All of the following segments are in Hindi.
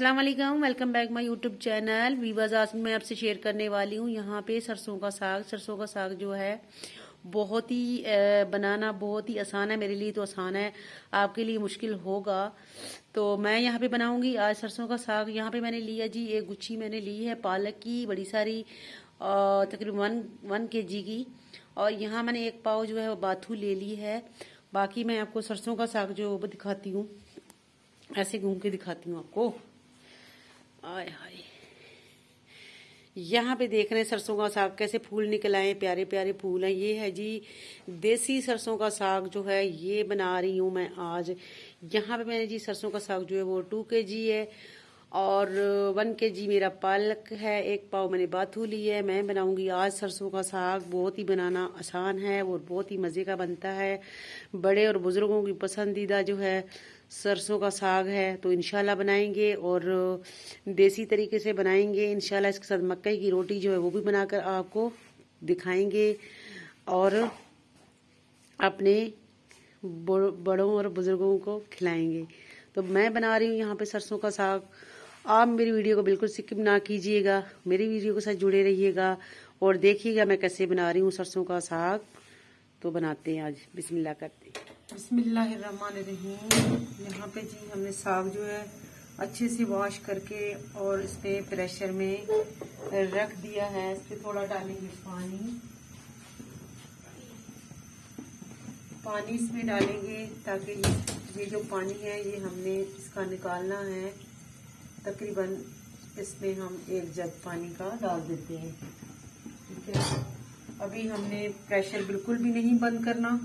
अस्सलाम वालेकुम, welcome back my YouTube channel viewers. आज मैं आपसे शेयर करने वाली हूँ यहाँ पे सरसों का साग। सरसों का साग जो है बहुत ही बनाना बहुत ही आसान है। मेरे लिए तो आसान है, आपके लिए मुश्किल होगा। तो मैं यहाँ पे बनाऊंगी आज सरसों का साग। यहाँ पे मैंने लिया जी, एक गुच्छी मैंने ली है पालक की, बड़ी सारी, तकरीबन 1 kg की। और यहाँ मैंने एक पाव जो है वो बाथू ले ली है। बाकी मैं आपको सरसों का साग जो वो दिखाती हूँ, ऐसे घूम के दिखाती हूँ आपको। आय हाय, यहाँ पे देख रहे हैं सरसों का साग कैसे फूल निकल आए, प्यारे प्यारे फूल हैं। ये है जी देसी सरसों का साग जो है, ये बना रही हूँ मैं आज। यहाँ पे मैंने जी सरसों का साग जो है वो 2 kg है और 1 kg मेरा पालक है, एक पाव मैंने बाथू ली है। मैं बनाऊंगी आज सरसों का साग। बहुत ही बनाना आसान है और बहुत ही मज़े का बनता है। बड़े और बुज़ुर्गों की पसंदीदा जो है सरसों का साग है, तो इंशाल्लाह बनाएंगे और देसी तरीके से बनाएंगे इंशाल्लाह। इसके साथ मक्के की रोटी जो है वो भी बनाकर आपको दिखाएंगे और अपने बड़ों और बुज़ुर्गों को खिलाएंगे। तो मैं बना रही हूँ यहाँ पे सरसों का साग। आप मेरी वीडियो को बिल्कुल स्किप ना कीजिएगा, मेरी वीडियो के साथ जुड़े रहिएगा और देखिएगा मैं कैसे बना रही हूँ सरसों का साग। तो बनाते हैं आज, बिस्मिल्लाह करते हैं। बिस्मिल्लाहिर्रहमानिर्रहीम। यहाँ पे जी हमने साग जो है अच्छे से वॉश करके और इस पे प्रेशर में रख दिया है। इस पे थोड़ा डालेंगे पानी इसमें डालेंगे ताकि ये जो पानी है ये हमने इसका निकालना है। तकरीबन इसमें हम 1 जग पानी का डाल देते हैं, ठीक है। अभी हमने प्रेशर बिल्कुल भी नहीं बंद करना।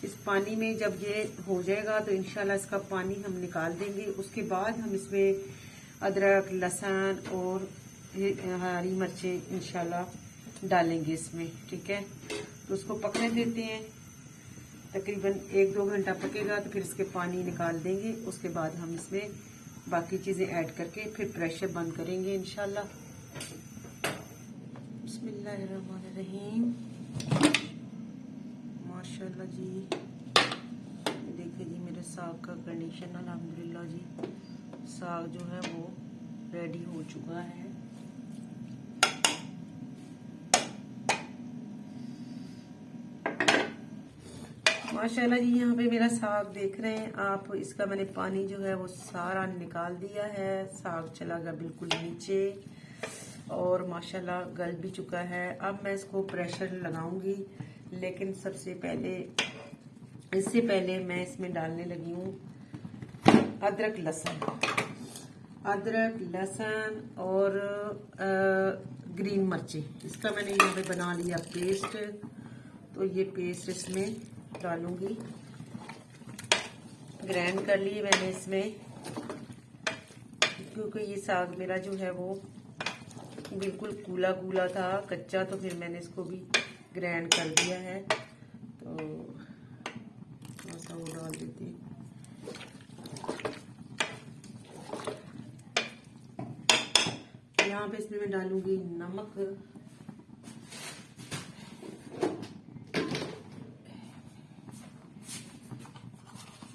इस पानी में जब ये हो जाएगा तो इंशाल्लाह इसका पानी हम निकाल देंगे। उसके बाद हम इसमें अदरक, लहसुन और हरी मिर्चें इंशाल्लाह डालेंगे इसमें, ठीक है। तो उसको पकने देते हैं, तकरीबन 1-2 घंटा पकेगा तो फिर इसके पानी निकाल देंगे। उसके बाद हम इसमें बाकी चीज़ें ऐड करके फिर प्रेशर बंद करेंगे इंशाल्लाह। बिस्मिल्लाहिर्रहमानिर्रहीम। माशाल्लाह जी, देखिए जी मेरे साग का कंडीशन, अल्हम्दुलिल्लाह जी साग जो है वो रेडी हो चुका है। माशाल्लाह जी, यहाँ पे मेरा साग देख रहे हैं आप, इसका मैंने पानी जो है वो सारा निकाल दिया है। साग चला गया बिल्कुल नीचे और माशाल्लाह गल भी चुका है। अब मैं इसको प्रेशर लगाऊंगी, लेकिन इससे पहले मैं इसमें डालने लगी हूँ अदरक लहसुन और ग्रीन मिर्ची। इसका मैंने यहाँ पे बना लिया पेस्ट, तो ये पेस्ट इसमें डालूंगी। ग्राइंड कर लिए मैंने इसमें, क्योंकि ये साग मेरा जो है वो बिल्कुल कूला कूला था, कच्चा, तो फिर मैंने इसको भी ग्राइंड कर दिया है। तो थोड़ा सा वो डाल देती हूँ। यहाँ पे इसमें मैं डालूंगी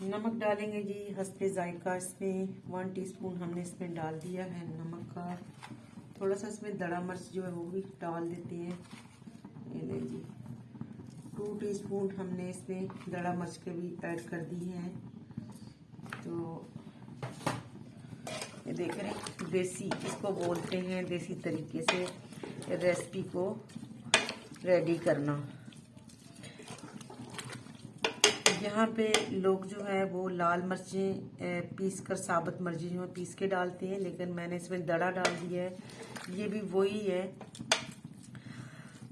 नमक डालेंगे जी हस्बे जायका। इसमें 1 टीस्पून हमने इसमें डाल दिया है नमक का। थोड़ा सा इसमें दड़ा मिर्च जो है वो भी डाल देते हैं। ये ले जी 2 टीस्पून हमने इसमें दड़ा मिर्च के भी ऐड कर दी हैं। तो ये देख रहे हैं, देसी इसको बोलते हैं, देसी तरीके से रेसिपी को रेडी करना। यहाँ पे लोग जो है वो लाल मिर्चें पीस कर, साबुत मिर्ची जो है पीस के डालते हैं, लेकिन मैंने इसमें दड़ा डाल दिया है। ये भी वही है,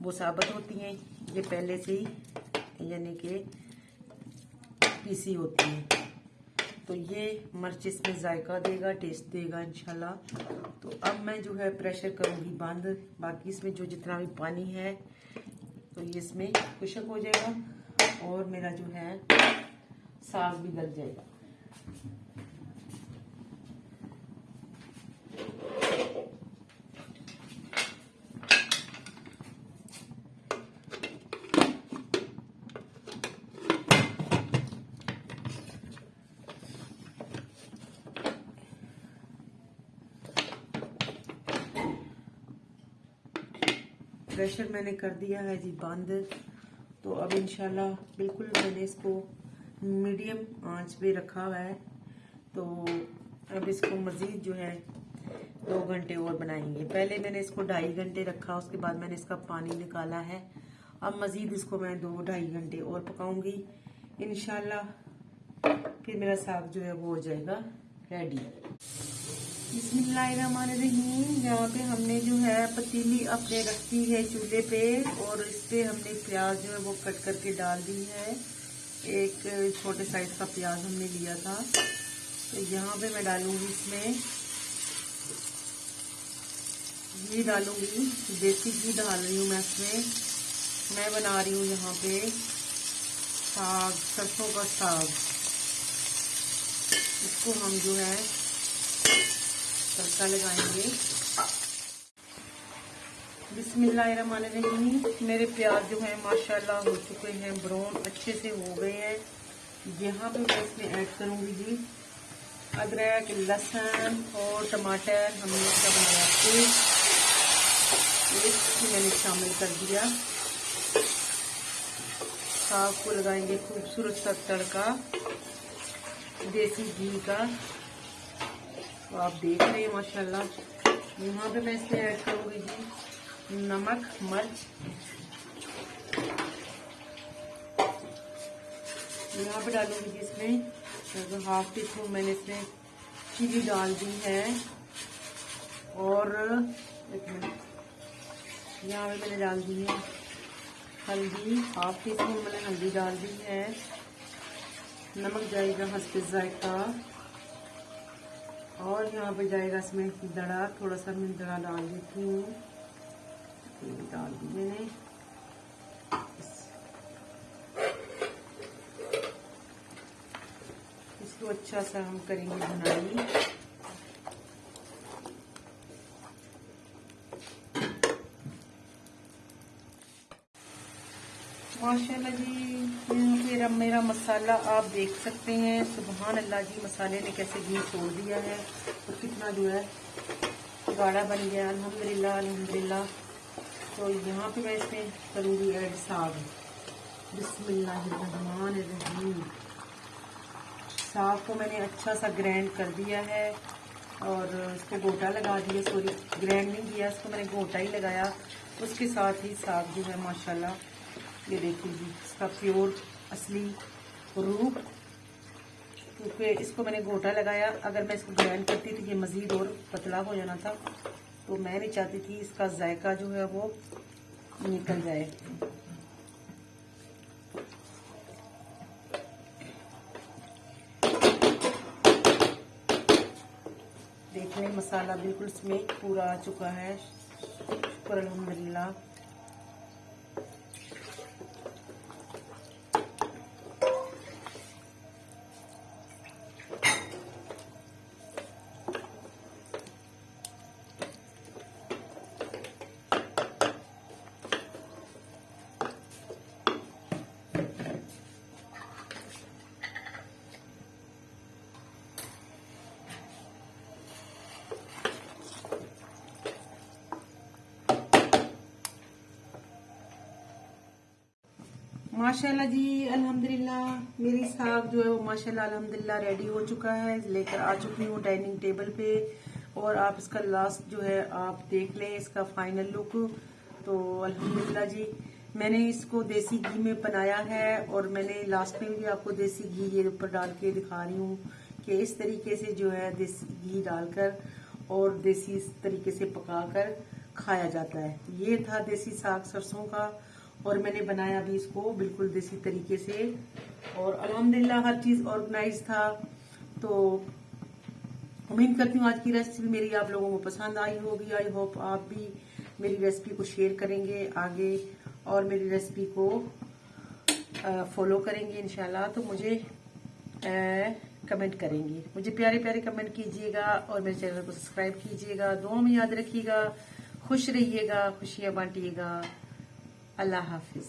वो साबुत होती हैं, ये पहले से ही यानी कि पीसी होती हैं। तो ये मिर्च इसमें जायका देगा, टेस्ट देगा इंशाल्लाह। तो अब मैं जो है प्रेशर करूँगी बंद। बाकी इसमें जो जितना भी पानी है तो ये इसमें खुशक हो जाएगा और मेरा जो है साग भी गल जाएगा। प्रेशर मैंने कर दिया है जी बंद। तो अब इंशाल्लाह बिल्कुल मैंने इसको मीडियम आंच पे रखा हुआ है। तो अब इसको मज़ीद जो है 2 घंटे और बनाएंगे। पहले मैंने इसको 2.5 घंटे रखा, उसके बाद मैंने इसका पानी निकाला है। अब मज़ीद इसको मैं 2-2.5 घंटे और पकाऊंगी इंशाल्लाह। फिर मेरा साग जो है वो हो जाएगा रेडी। बिस्मिल्लाहिर्रहमानिर्रहीम। यहाँ पे हमने जो है पतीली अपने रखी है चूल्हे पे, और इस पे हमने प्याज जो है वो कट करके डाल दी है। एक छोटे साइज का प्याज हमने लिया था। तो यहाँ पे मैं डालूंगी इसमें घी डालूंगी, देसी घी डाल रही हूँ मैं इसमें। मैं बना रही हूँ यहाँ पे साग, सरसों का साग। इसको हम जो है तड़का लगाएंगे। बिस्मिल्लाहिर्रहमानिर्रहीम। मेरे प्याज जो है माशाल्लाह हो चुके हैं ब्राउन, अच्छे से हो गए हैं। यहाँ पे मैं इसमें ऐड करूँगी जी अदरक, लहसुन और टमाटर हमने इसका बनाया पेस्ट, मैंने शामिल कर दिया। साग को लगाएंगे खूबसूरत सा तड़का देसी घी का। तो आप देख रहे हैं माशाल्लाह। यहाँ पे मैं इसमें ऐड करूँगी जी नमक, मिर्च। यहाँ पे डालूंगी जी इसमें 1/2 टीस्पून मैंने इसमें चीनी डाल दी है। और एक मिनट, यहाँ पे मैंने डाल दी है हल्दी, 1/2 टीस्पून मैंने हल्दी डाल दी है। नमक जाएगा हस्बे जायका। और यहाँ पे जाएगा इसमें दड़ा, थोड़ा सा मैं दड़ा डाल देती हूँ। डाल दी मैंने। इसको अच्छा सा हम करेंगे भुनाई। माशाल्लाह जी, यहाँ पे मेरा मसाला आप देख सकते हैं। सुभान अल्लाह जी, मसाले ने कैसे घी छोड़ दिया है और कितना जो है गाढ़ा बन गया। अल्हम्दुलिल्लाह अल्हम्दुलिल्लाह। तो यहाँ पे मैं इसमें करूँगी ऐड साग। बिस्मिल्लाहिर्रहमानिर्रहीम। साग को मैंने अच्छा सा ग्राइंड कर दिया है और इसको गोटा लगा दिया। सॉरी, ग्राइंड नहीं किया, इसको मैंने गोटा ही लगाया। उसके साथ ही साग जो है माशाल्लाह, ये देखिए जी इसका प्योर असली रूप, क्योंकि इसको मैंने गोटा लगाया। अगर मैं इसको ग्राइंड करती तो ये मज़ीद और पतला हो जाना था। तो मैं नहीं चाहती थी इसका जायका जो है वो निकल जाए। देख लें मसाला बिल्कुल इसमें पूरा आ चुका है। शुक्र अल्हम्दुलिल्लाह। माशाल्लाह जी अल्हम्दुलिल्लाह। मेरी साग जो है वो माशाल्लाह अल्हम्दुलिल्लाह रेडी हो चुका है। लेकर आ चुकी हूँ डाइनिंग टेबल पे। और आप इसका लास्ट जो है आप देख लें इसका फाइनल लुक। तो अल्हम्दुलिल्लाह जी, मैंने इसको देसी घी में बनाया है और मैंने लास्ट में भी आपको देसी घी ये ऊपर डाल के दिखा रही हूँ कि इस तरीके से जो है देसी घी डालकर और देसी इस तरीके से पकाकर खाया जाता है। ये था देसी साग सरसों का, और मैंने बनाया भी इसको बिल्कुल देसी तरीके से। और अल्हम्दुलिल्लाह हर चीज ऑर्गेनाइज था। तो उम्मीद करती हूँ आज की रेसिपी मेरी आप लोगों को पसंद आई होगी। आई होप आप भी मेरी रेसिपी को शेयर करेंगे आगे और मेरी रेसिपी को फॉलो करेंगे इंशाल्लाह। तो मुझे कमेंट करेंगे, मुझे प्यारे प्यारे कमेंट कीजिएगा और मेरे चैनल को सब्सक्राइब कीजिएगा। दुआ में याद रखिएगा, खुश रहिएगा, खुशियां बांटिएगा। अल्लाह हाफिज।